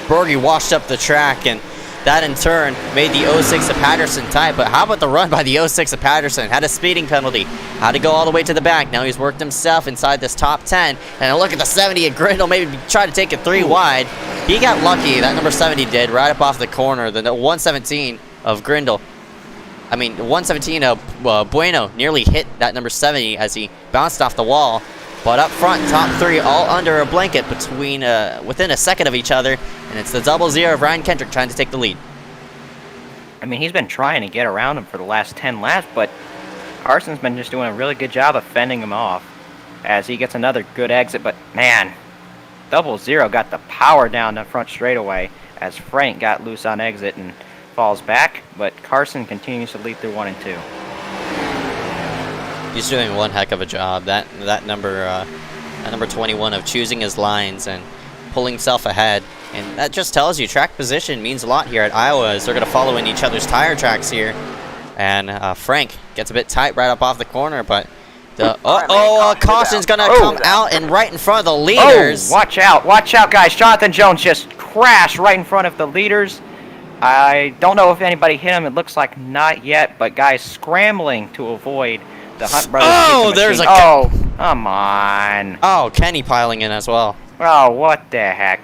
Bergie washed up the track, and that in turn made the 06 of Patterson tight. But how about the run by the 06 of Patterson? Had a speeding penalty. Had to go all the way to the back. Now he's worked himself inside this top 10. And look at the 70 at Grindle. Maybe try to take it 3 wide. He got lucky. That number 70 did right up off the corner. The 117 of Grindle. I mean, 117 of Bueno nearly hit that number 70 as he bounced off the wall. But up front, top 3 all under a blanket between within a second of each other. And it's the 00 of Ryan Kendrick trying to take the lead. I mean, he's been trying to get around him for the last 10 laps, but Carson's been just doing a really good job of fending him off as he gets another good exit. But, man, 00 got the power down the front straightaway as Frank got loose on exit and falls back. But Carson continues to lead through 1 and 2. He's doing one heck of a job. That number 21 of choosing his lines and pulling himself ahead. And that just tells you track position means a lot here at Iowa as they're going to follow in each other's tire tracks here. And Frank gets a bit tight right up off the corner, but the caution's going to come out and right in front of the leaders. Oh, watch out, guys. Jonathan Jones just crashed right in front of the leaders. I don't know if anybody hit him. It looks like not yet, but guys scrambling to avoid the Hunt brothers. Oh, there's a... Oh, come on. Oh, Kenny piling in as well. Oh, what the heck.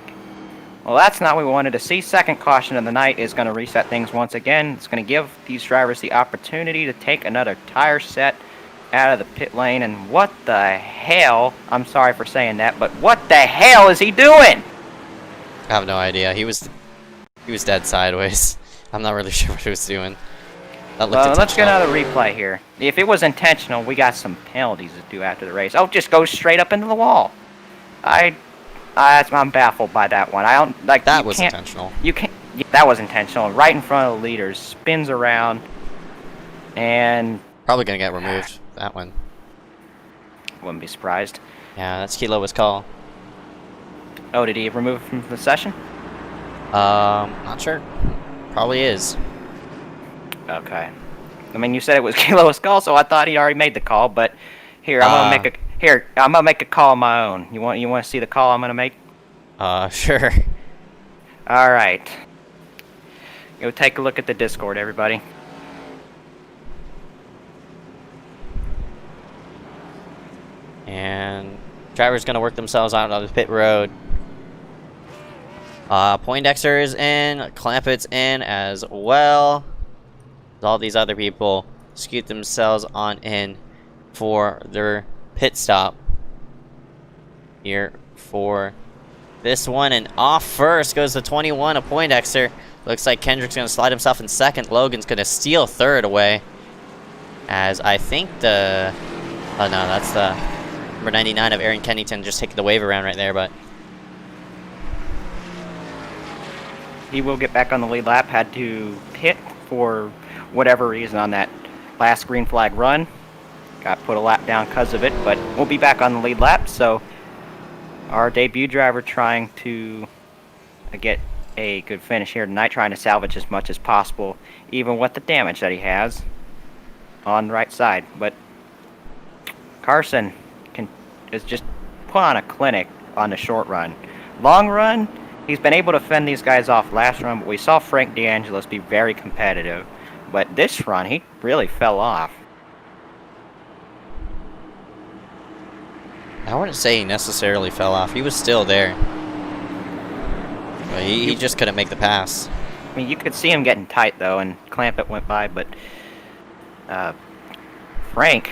Well, that's not what we wanted to see. Second caution of the night is going to reset things once again. It's going to give these drivers the opportunity to take another tire set out of the pit lane. And what the hell, I'm sorry for saying that, but what the hell is he doing? I have no idea. He was dead sideways. I'm not really sure what he was doing. Well, let's get another replay here. If it was intentional, we got some penalties to do after the race. Oh, just goes straight up into the wall. I'm baffled by that one. I don't like that. Was intentional. You can't. That was intentional. Right in front of the leaders, spins around, and probably gonna get removed. That one. Wouldn't be surprised. Yeah, that's Kilowa's call. Oh, did he remove it from the session? Not sure. Probably is. Okay. I mean, you said it was Kilowa's call, so I thought he already made the call. But here, I'm gonna make a call on my own. You want to see the call I'm gonna make? Sure. All right. Go take a look at the Discord, everybody. And drivers gonna work themselves out on the pit road. Poindexter is in, Clampitt's in as well. All these other people scoot themselves on in for their pit stop here for this one. And off first goes the 21 of Poindexter. Looks like Kendrick's going to slide himself in second. Logan's going to steal third away. As I think the... Oh, no, that's the number 99 of Aaron Kennington just taking the wave around right there, but... He will get back on the lead lap. Had to pit for whatever reason on that last green flag run. Got put a lap down because of it, but we'll be back on the lead lap. So our debut driver trying to get a good finish here tonight, trying to salvage as much as possible, even with the damage that he has on the right side. But Carson is just put on a clinic on the short run. Long run, he's been able to fend these guys off last run, but we saw Frank DeAngelis be very competitive. But this run, he really fell off. I wouldn't say he necessarily fell off. He was still there. But he just couldn't make the pass. I mean, you could see him getting tight, though, and Clampitt went by, but Frank,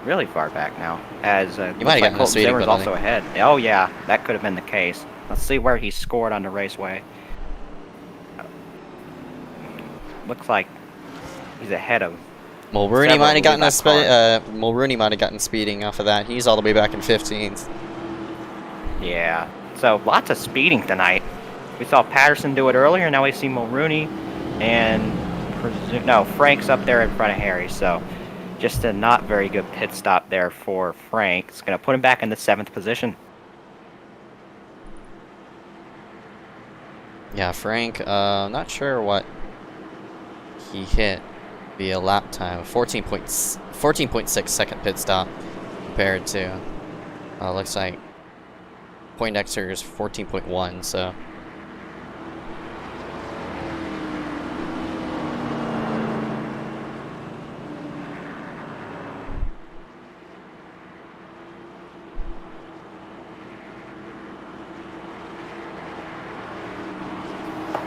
really far back now. As you might have gotten a speeding penalty. Also ahead. Oh, yeah, that could have been the case. Let's see where he scored on the raceway. Looks like he's ahead of. Mulrooney might have gotten Mulrooney might have gotten speeding off of that. He's all the way back in 15th. Yeah. So lots of speeding tonight. We saw Patterson do it earlier. Now we see Mulrooney and Frank's up there in front of Harry. So just a not very good pit stop there for Frank. It's going to put him back in the 7th position. Yeah, Frank, not sure what he hit via lap time. 14.6 second pit stop compared to, looks like Poindexter's 14.1, so.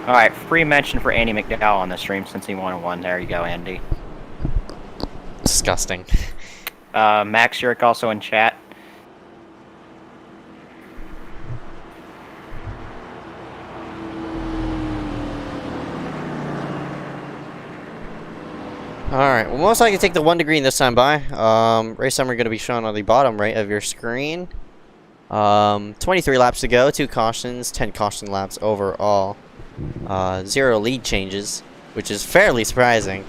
All right, free mention for Andy McDowell on the stream since he won a 1. There you go, Andy. Disgusting. Max Yurk also in chat. Alright, well, most likely take the 1 to green this time by. Race summary going to be shown on the bottom right of your screen. 23 laps to go, 2 cautions, 10 caution laps overall. 0 lead changes, which is fairly surprising.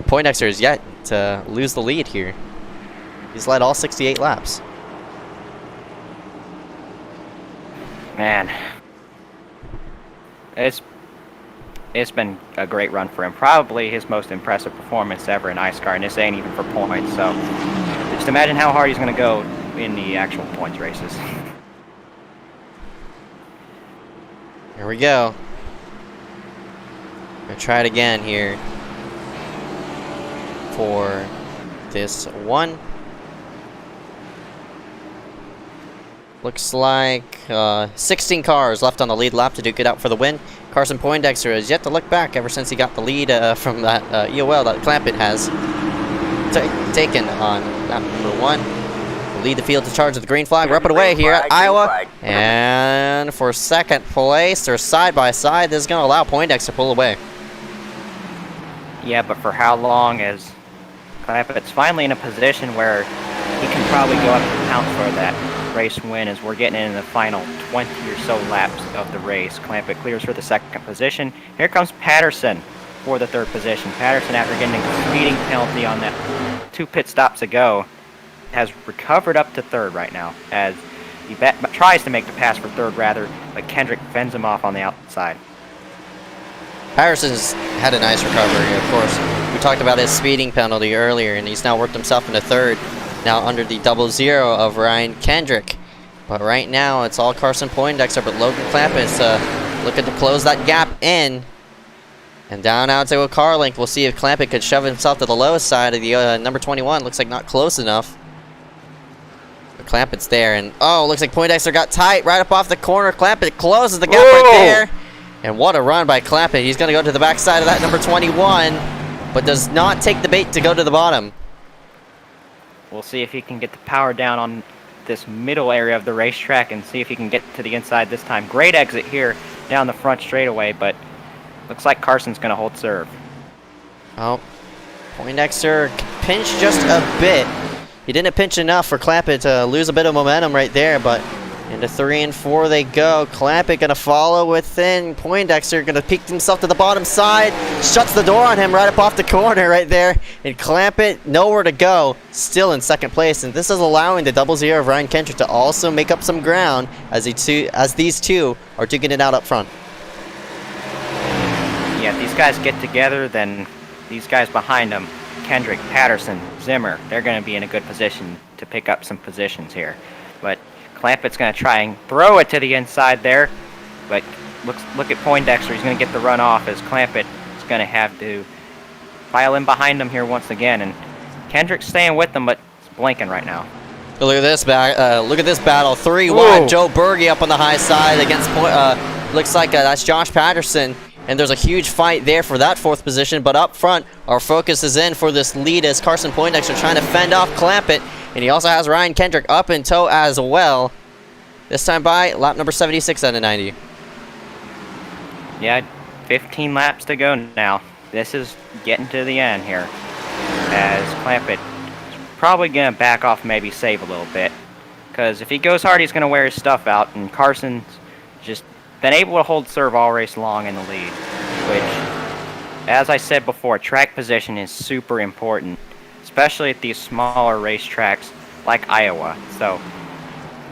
Poindexter is yet to lose the lead here. He's led all 68 laps. Man, it's been a great run for him. Probably his most impressive performance ever in iSCAR, and this ain't even for points. So just imagine how hard he's going to go in the actual points races. Here we go. Gonna try it again here for this one. Looks like 16 cars left on the lead lap to duke it out for the win. Carson Poindexter has yet to look back ever since he got the lead from that EOL that Clampitt has taken on lap number 1. Lead the field to charge of the green flag. We're up and away here at Iowa. And for second place, they're side by side. This is going to allow Poindexter to pull away. Yeah, but for how long? As Clampitt's finally in a position where he can probably go up and count for that race win as we're getting in the final 20 or so laps of the race. Clampitt clears for the 2nd position. Here comes Patterson for the 3rd position. Patterson, after getting a speeding penalty on that 2 pit stops ago, has recovered up to 3rd right now as he tries to make the pass for 3rd rather, but Kendrick fends him off on the outside. Patterson's had a nice recovery, of course. We talked about his speeding penalty earlier, and he's now worked himself into 3rd, now under the 0-0 of Ryan Kendrick. But right now, it's all Carson Poindexter, but Logan Clampitt's looking to close that gap in. And down out to a car length. We'll see if Clampitt could shove himself to the lowest side of the number 21. Looks like not close enough. Clampitt's there, and oh, looks like Poindexter got tight right up off the corner. Clampitt closes the gap right there, and what a run by Clampitt. He's going to go to the backside of that number 21, but does not take the bait to go to the bottom. We'll see if he can get the power down on this middle area of the racetrack and see if he can get to the inside this time. Great exit here down the front straightaway, but looks like Carson's going to hold serve. Oh, Poindexter pinched just a bit. He didn't pinch enough for Clampitt to lose a bit of momentum right there, but into 3 and 4 they go. Clampitt going to follow within. Poindexter going to peek himself to the bottom side. Shuts the door on him right up off the corner right there. And Clampitt nowhere to go. Still in 2nd place. And this is allowing the 0-0 of Ryan Kendrick to also make up some ground as these two are duking it out up front. Yeah, if these guys get together, then these guys behind them, Kendrick, Patterson, Zimmer, they're going to be in a good position to pick up some positions here. But Clampitt's going to try and throw it to the inside there. But look at Poindexter. He's going to get the run off as Clampitt is going to have to pile in behind him here once again. And Kendrick's staying with them, but it's blinking right now. Look at this battle. 3 wide. Joe Berge up on the high side against looks like that's Josh Patterson. And there's a huge fight there for that 4th position. But up front, our focus is in for this lead as Carson Poindexter trying to fend off Clampitt. And he also has Ryan Kendrick up in tow as well. This time by lap number 76 out of 90. Yeah, 15 laps to go now. This is getting to the end here. As Clampitt is probably going to back off, maybe save a little bit. Because if he goes hard, he's going to wear his stuff out. And Carson's just been able to hold serve all race long in the lead, which, as I said before, track position is super important, especially at these smaller racetracks like Iowa. So,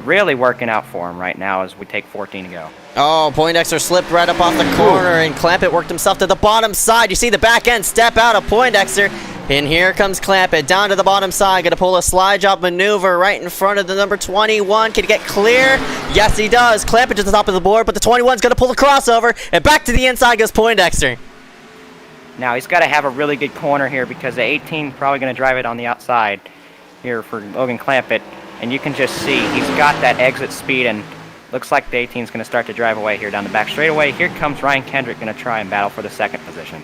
really working out for him right now as we take 14 to go. Oh, Poindexter slipped right up off the corner, and Clampitt worked himself to the bottom side. You see the back end step out of Poindexter, and here comes Clampitt down to the bottom side. Going to pull a slide job maneuver right in front of the number 21. Can he get clear? Yes, he does. Clampitt to the top of the board, but the 21's going to pull the crossover, and back to the inside goes Poindexter. Now, he's got to have a really good corner here because the 18 probably going to drive it on the outside here for Logan Clampitt. And you can just see he's got that exit speed, and looks like the 18 is going to start to drive away here down the back straightaway. Here comes Ryan Kendrick going to try and battle for the second position.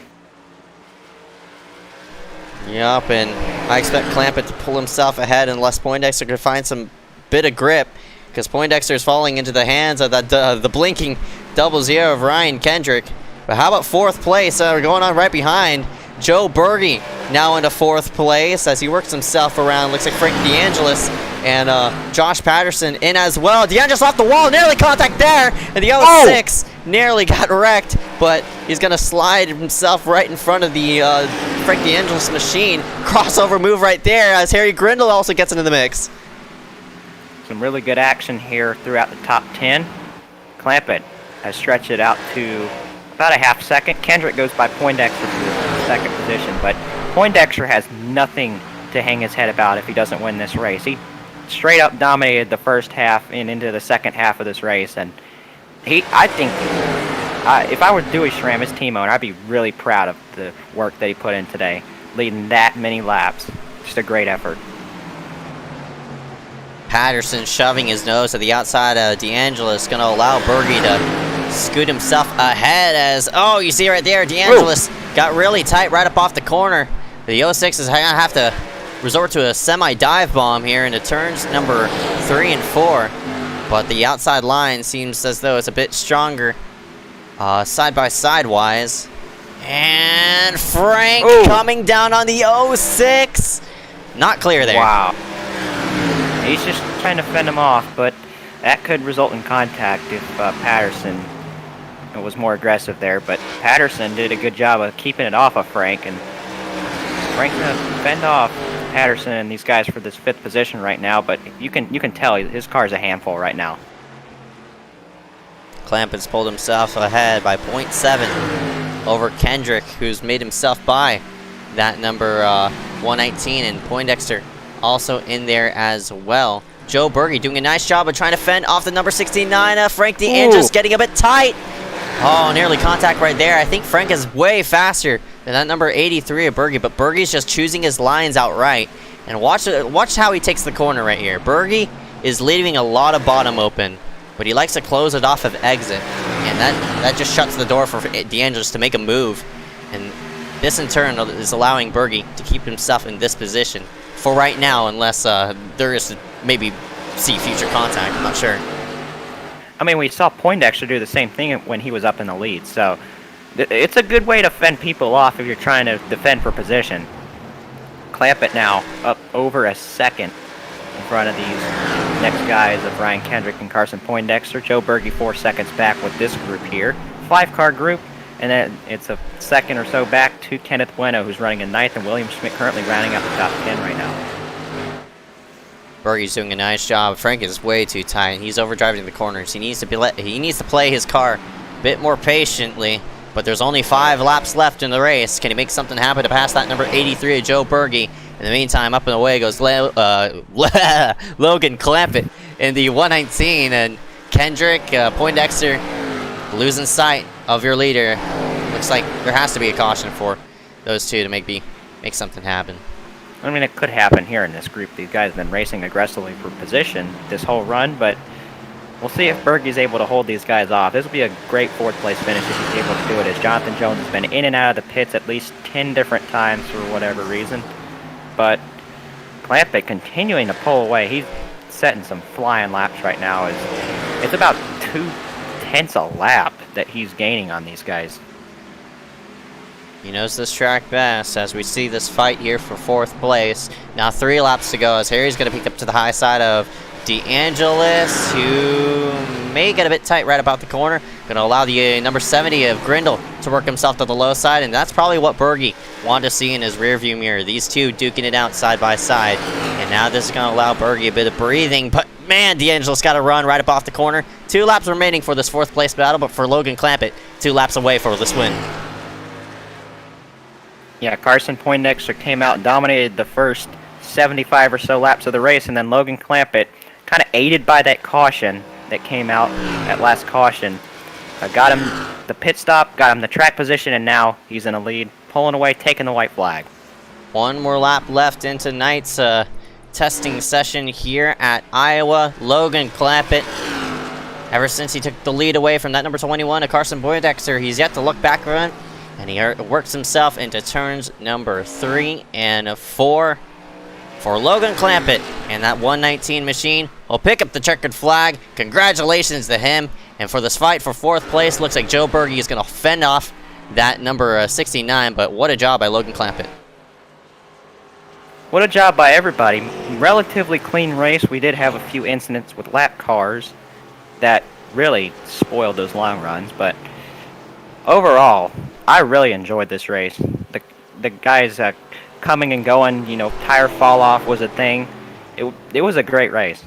Yup, and I expect Clampitt to pull himself ahead unless Poindexter can find some bit of grip, because Poindexter is falling into the hands of the blinking 00 of Ryan Kendrick. But how about fourth place? We're going on right behind. Joe Berge now into fourth place as he works himself around. Looks like Frank DeAngelis and Josh Patterson in as well. DeAngelis off the wall, nearly contact there, and the 06 nearly got wrecked, but he's going to slide himself right in front of the Frank DeAngelis machine. Crossover move right there as Harry Grindle also gets into the mix. Some really good action here throughout the top 10. Clampitt has stretched it out to about a half second. Kendrick goes by Poindexter for the second position, but Poindexter has nothing to hang his head about if he doesn't win this race. He straight up dominated the first half and into the second half of this race, and I think if I were Dewey Schramm, his team owner, I'd be really proud of the work that he put in today, leading that many laps. Just a great effort. Patterson shoving his nose to the outside of DeAngelis, going to allow Berge to scoot himself ahead as, oh, you see right there, DeAngelis got really tight right up off the corner. The 06 is going to have to resort to a semi-dive bomb here into turns number 3 and 4. But the outside line seems as though it's a bit stronger side-by-side wise. And Frank coming down on the 06. Not clear there. Wow. He's just trying to fend him off, but that could result in contact if Patterson was more aggressive there. But Patterson did a good job of keeping it off of Frank, and Frank's going to fend off Patterson and these guys for this 5th position right now, but you can tell his car's a handful right now. Clampitt's pulled himself ahead by 0.7 over Kendrick, who's made himself by that number 119, and Poindexter also in there as well. Joe Berge doing a nice job of trying to fend off the number 69. Frank DeAngelis getting a bit tight. Oh, nearly contact right there. I think Frank is way faster than that number 83 of Berge, but Berge's just choosing his lines outright. And watch how he takes the corner right here. Berge is leaving a lot of bottom open, but he likes to close it off of exit. And that just shuts the door for DeAngelis to make a move. And this in turn is allowing Berge to keep himself in this position for right now, unless there is to maybe see future contact. I'm not sure. I mean, we saw Poindexter do the same thing when he was up in the lead, so it's a good way to fend people off if you're trying to defend for position. Clampitt now up over a second in front of these next guys of Ryan Kendrick and Carson Poindexter. Joe Berge 4 seconds back with this group here. 5-car group, and then it's a second or so back to Kenneth Bueno, who's running in 9th, and William Schmidt currently rounding out the top 10 right now. Berge's doing a nice job. Frank is way too tight. He's overdriving the corners. He needs to play his car a bit more patiently. But there's only 5 laps left in the race. Can he make something happen to pass that number 83 of Joe Berge? In the meantime, up and away goes Logan Clampitt in the 119, and Kendrick Poindexter losing sight of your leader. Looks like there has to be a caution for those two to make something happen. I mean, it could happen here in this group. These guys have been racing aggressively for position this whole run, but we'll see if Berge's able to hold these guys off. This will be a great 4th place finish if he's able to do it, as Jonathan Jones has been in and out of the pits at least 10 different times for whatever reason. But Clampitt continuing to pull away. He's setting some flying laps right now. It's about 2/10 a lap that he's gaining on these guys. He knows this track best as we see this fight here for 4th place. Now 3 laps to go as Harry's going to peek up to the high side of DeAngelis, who may get a bit tight right about the corner. Going to allow the number 70 of Grindle to work himself to the low side, and that's probably what Berge wanted to see in his rearview mirror. These two duking it out side by side, and now this is going to allow Berge a bit of breathing, but man, D'Angelo's got to run right up off the corner. 2 laps remaining for this 4th place battle, but for Logan Clampitt, 2 laps away for this win. Yeah, Carson Poindexter came out and dominated the first 75 or so laps of the race, and then Logan Clampitt, kind of aided by that caution that came out at last caution, got him the pit stop, got him the track position, and now he's in a lead, pulling away, taking the white flag. 1 more lap left in tonight's testing session here at Iowa. Logan Clampitt, ever since he took the lead away from that number 21 of Carson Poindexter, he's yet to look back on it, and he works himself into turns number 3 and 4 for Logan Clampitt, and that 119 machine will pick up the checkered flag. Congratulations to him. And for this fight for 4th place, looks like Joe Berge is going to fend off that number 69, but what a job by Logan Clampitt. What a job by everybody. Relatively clean race. We did have a few incidents with lap cars that really spoiled those long runs, but overall, I really enjoyed this race. The guys coming and going, you know, tire fall off was a thing. It was a great race.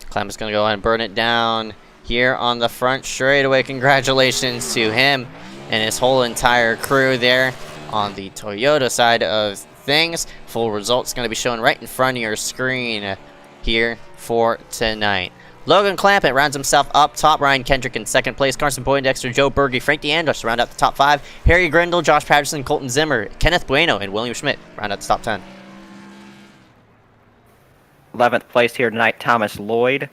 Clampitt's going to go ahead and burn it down here on the front straightaway. Congratulations to him and his whole entire crew there on the Toyota side of things. Full results going to be shown right in front of your screen here for tonight. Logan Clampitt rounds himself up top. Ryan Kendrick in 2nd place. Carson Poindexter, Joe Berge, Frank D'Angelos round out the top 5. Harry Grindle, Josh Patterson, Colton Zimmer, Kenneth Bueno, and William Schmidt round out the top 10. 11th place here tonight, Thomas Lloyd.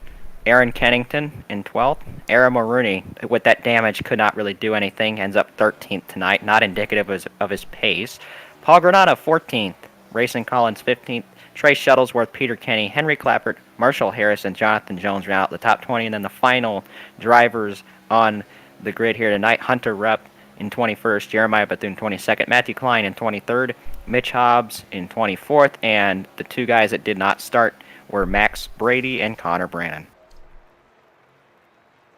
Aaron Kennington in 12th. Aaron Maroney, with that damage, could not really do anything. Ends up 13th tonight, not indicative of his pace. Paul Granado, 14th. Racing Collins, 15th. Trey Shuttlesworth, Peter Kenny, Henry Clappert, Marshall Harris, and Jonathan Jones round out the top 20. And then the final drivers on the grid here tonight, Hunter Rupp in 21st, Jeremiah Bethune 22nd, Matthew Klein in 23rd, Mitch Hobbs in 24th, and the 2 guys that did not start were Max Brady and Connor Brannon.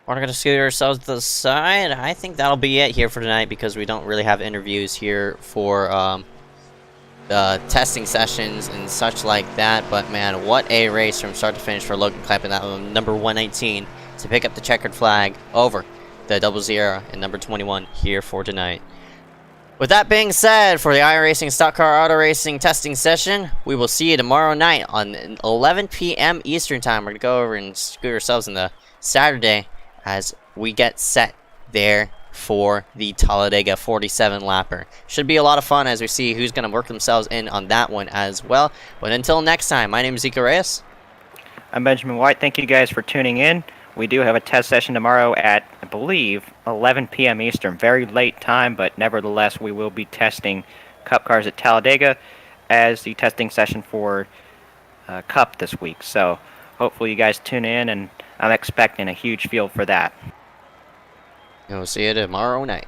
We're going to scoot ourselves to the side. I think that'll be it here for tonight because we don't really have interviews here for the testing sessions and such like that. But man, what a race from start to finish for Logan Clampitt, that number 119, to pick up the checkered flag over the 00 and number 21 here for tonight. With that being said, for the iRacing Stock Car Auto Racing testing session, we will see you tomorrow night on 11 p.m. Eastern Time. We're going to go over and scoot ourselves in the Saturday as we get set there for the Talladega 47 lapper. Should be a lot of fun as we see who's going to work themselves in on that one as well. But until next time, my name is Ezeckiel Reyes. I'm Benjamin White. Thank you guys for tuning in. We do have a test session tomorrow at, I believe, 11 p.m. Eastern. Very late time, but nevertheless, we will be testing Cup cars at Talladega as the testing session for Cup this week. So hopefully you guys tune in, and I'm expecting a huge field for that. And we'll see you tomorrow night.